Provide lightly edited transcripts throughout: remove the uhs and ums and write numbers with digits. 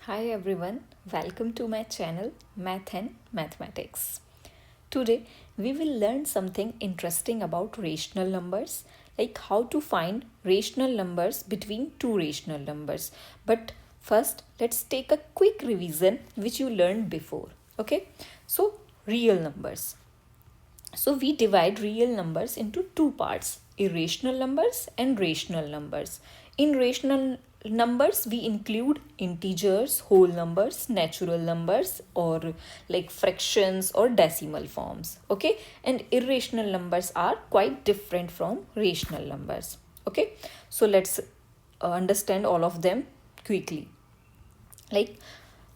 Hi everyone, welcome to my channel Math and Mathematics. Today we will learn something interesting about rational numbers, like how to find rational numbers between two rational numbers. But first, let's take a quick revision which you learned before. Okay, so real numbers. So we divide real numbers into two parts, irrational numbers and rational numbers. In rational numbers, we include integers, whole numbers, natural numbers, or like fractions or decimal forms. Okay, and irrational numbers are quite different from rational numbers. Okay, so let's understand all of them quickly. Like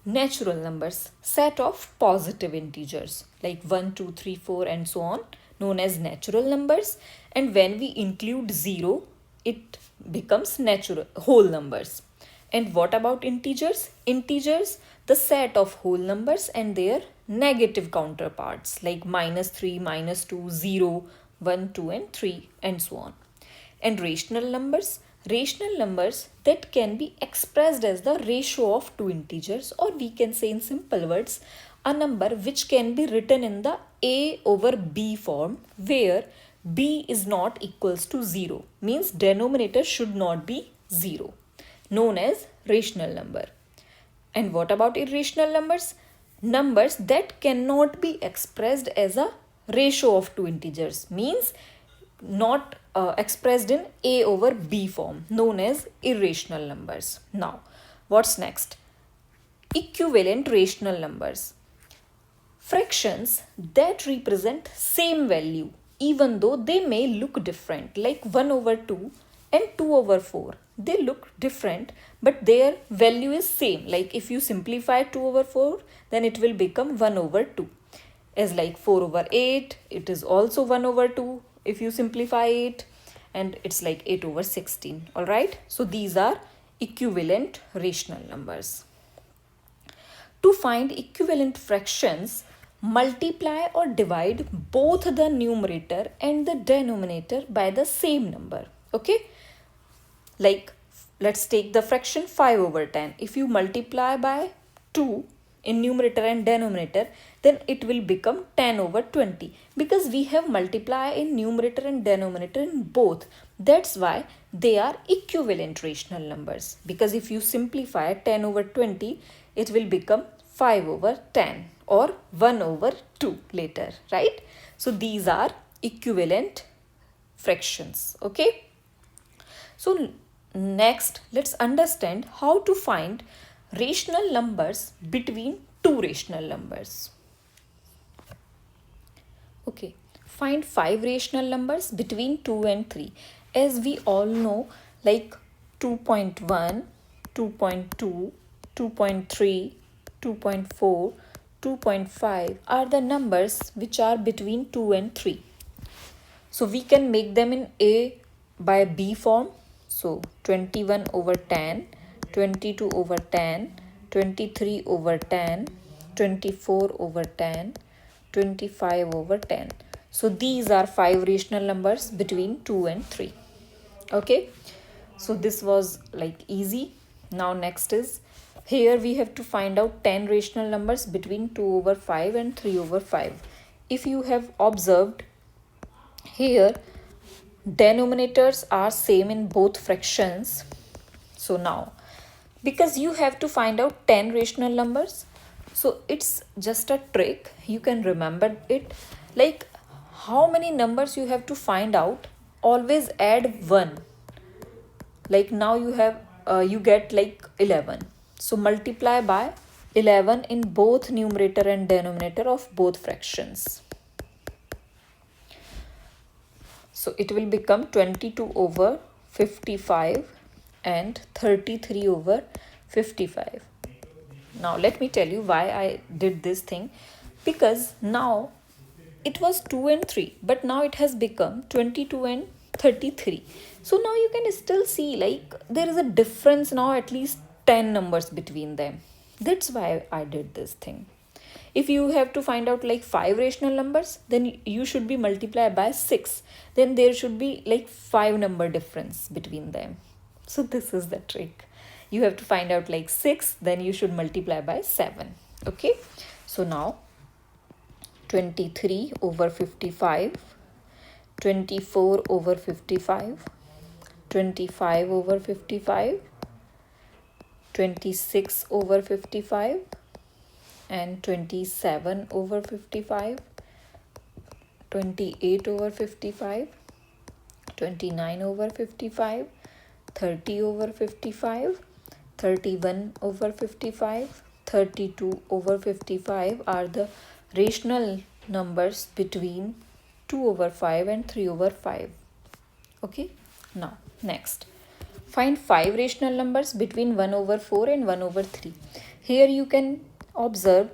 natural numbers, set of positive integers like 1, 2, 3, 4, and so on, known as natural numbers. And when we include 0, it becomes natural whole numbers. And what about integers? Integers, the set of whole numbers and their negative counterparts like -3, -2, 0, 1, 2, and 3, and so on. And rational numbers that can be expressed as the ratio of two integers, or we can say in simple words, a number which can be written in the a over b form, where b is not equals to 0, means denominator should not be 0, known as rational number. And what about irrational numbers? Numbers that cannot be expressed as a ratio of two integers, means not expressed in a over b form, known as irrational numbers. Now, what's next? Equivalent rational numbers. Fractions that represent same value even though they may look different, like 1 over 2 and 2 over 4. They look different but their value is same. Like if you simplify 2 over 4, then it will become 1 over 2. As like 4 over 8, it is also 1 over 2 if you simplify it, and it's like 8 over 16. Alright, so these are equivalent rational numbers. To find equivalent fractions, multiply or divide both the numerator and the denominator by the same number. Okay, like let's take the fraction 5 over 10. If you multiply by 2 in numerator and denominator, then it will become 10 over 20, because we have multiply in numerator and denominator in both. That's why they are equivalent rational numbers, because if you simplify 10 over 20, it will become 5 over 10 or 1 over 2 later, right? So these are equivalent fractions. Okay, so next, let's understand how to find rational numbers between two rational numbers. Okay, find 5 rational numbers between 2 and 3. As we all know, like 2.1, 2.2, 2.3, 2.4, 2.5 are the numbers which are between 2 and 3. So we can make them in A by B form. So 21 over 10, 22 over 10, 23 over 10, 24 over 10, 25 over 10. So these are 5 rational numbers between 2 and 3. Okay, so this was like easy. Now next is, here we have to find out 10 rational numbers between 2 over 5 and 3 over 5. If you have observed, here denominators are same in both fractions. So now, because you have to find out 10 rational numbers, so it's just a trick, you can remember it. Like how many numbers you have to find out, always add 1. Like now you have you get like 11, so multiply by 11 in both numerator and denominator of both fractions. So it will become 22 over 55 and 33 over 55. Now let me tell you why I did this thing. Because now it was 2 and 3, but now it has become 22 and 33. So now you can still see like there is a difference now, at least 10 numbers between them. That's why I did this thing. If you have to find out like 5 rational numbers, then you should be multiply by 6. Then there should be like 5 number difference between them. So this is the trick. you have to find out like 6, then you should multiply by 7. Okay, so now 23 over 55, 24 over 55, 25 over 55, 26 over 55, and 27 over 55, 28 over 55, 29 over 55, 30 over 55, 31 over 55, 32 over 55 are the rational numbers between 2 over 5 and 3 over 5. Okay, now next, find 5 rational numbers between 1 over 4 and 1 over 3. Here you can observe,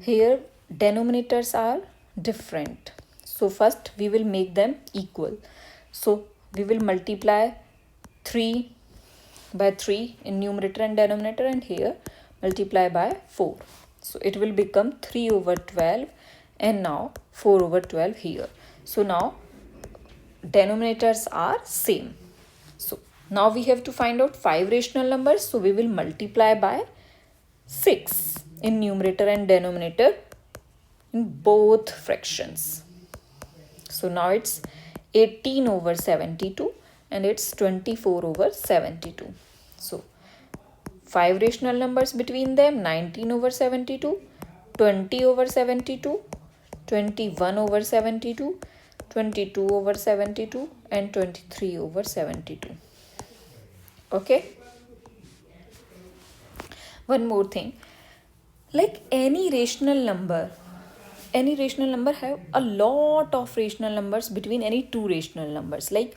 here denominators are different. So first we will make them equal. So we will multiply 3 by 3 in numerator and denominator, and here multiply by 4. So it will become 3 over 12 and now 4 over 12 here. So now denominators are same. So now we have to find out 5 rational numbers. So we will multiply by 6 in numerator and denominator in both fractions. So now it's 18 over 72 and it's 24 over 72. So 5 rational numbers between them: 19 over 72, 20 over 72, 21 over 72, 22 over 72, and 23 over 72. Okay. One more thing, like any rational number have a lot of rational numbers between any two rational numbers. Like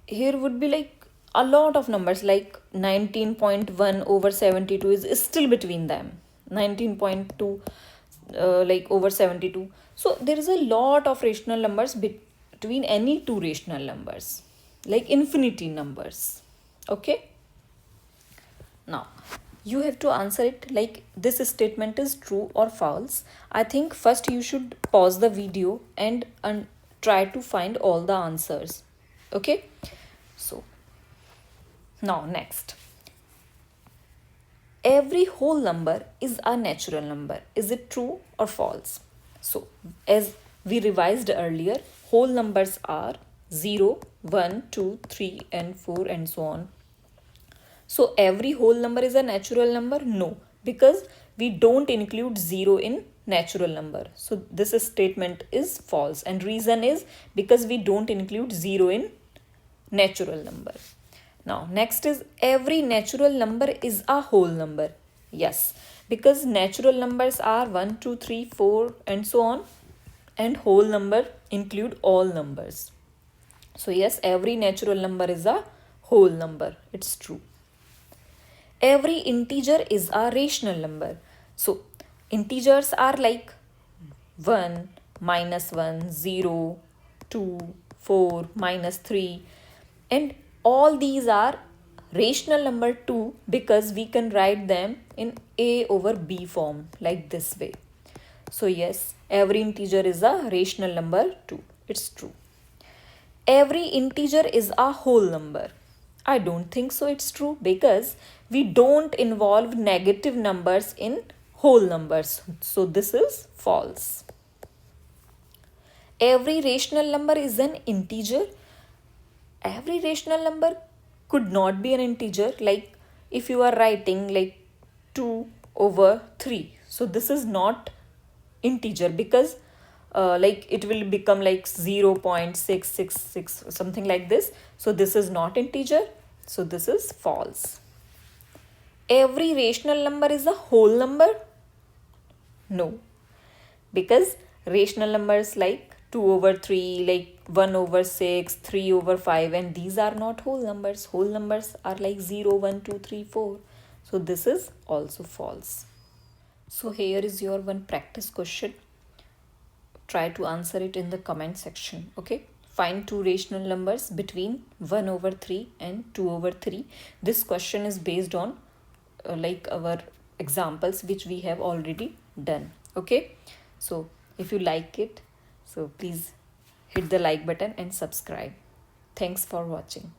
here would be like a lot of numbers, like 19.1 over 72 is still between them, 19.2 like over 72. So there is a lot of rational numbers between any two rational numbers, like infinity numbers. Okay, now you have to answer it like this statement is true or false. I think first you should pause the video and try to find all the answers. Okay, so now next, every whole number is a natural number. Is it true or false? So as we revised earlier, whole numbers are 0, 1, 2, 3 and 4 and so on. So every whole number is a natural number? No, because we don't include 0 in natural number. So this statement is false, and reason is because we don't include 0 in natural number. Now next is, every natural number is a whole number. Yes, because natural numbers are 1, 2, 3, 4 and so on, and whole number include all numbers. So yes, every natural number is a whole number. It's true. Every integer is a rational number. So integers are like 1, -1, 0, 2, 4, -3, and all these are rational number too, because we can write them in a over b form like this way. So yes, every integer is a rational number too. It's true. Every integer is a whole number. I don't think so it's true, because we don't involve negative numbers in whole numbers. So this is false. Every rational number is an integer. Every rational number could not be an integer. Like if you are writing like 2 over 3. So this is not integer, because like it will become like 0.666 something like this. So this is not integer. So this is false. Every rational number is a whole number? No, because rational numbers like 2 over 3, like 1 over 6, 3 over 5, and these are not whole numbers. Whole numbers are like 0, 1, 2, 3, 4. So this is also false. So here is your one practice question. Try to answer it in the comment section. Okay, find two rational numbers between 1 over 3 and 2 over 3. This question is based on like our examples which we have already done. Okay, so if you like it, so please hit the like button and subscribe. Thanks for watching.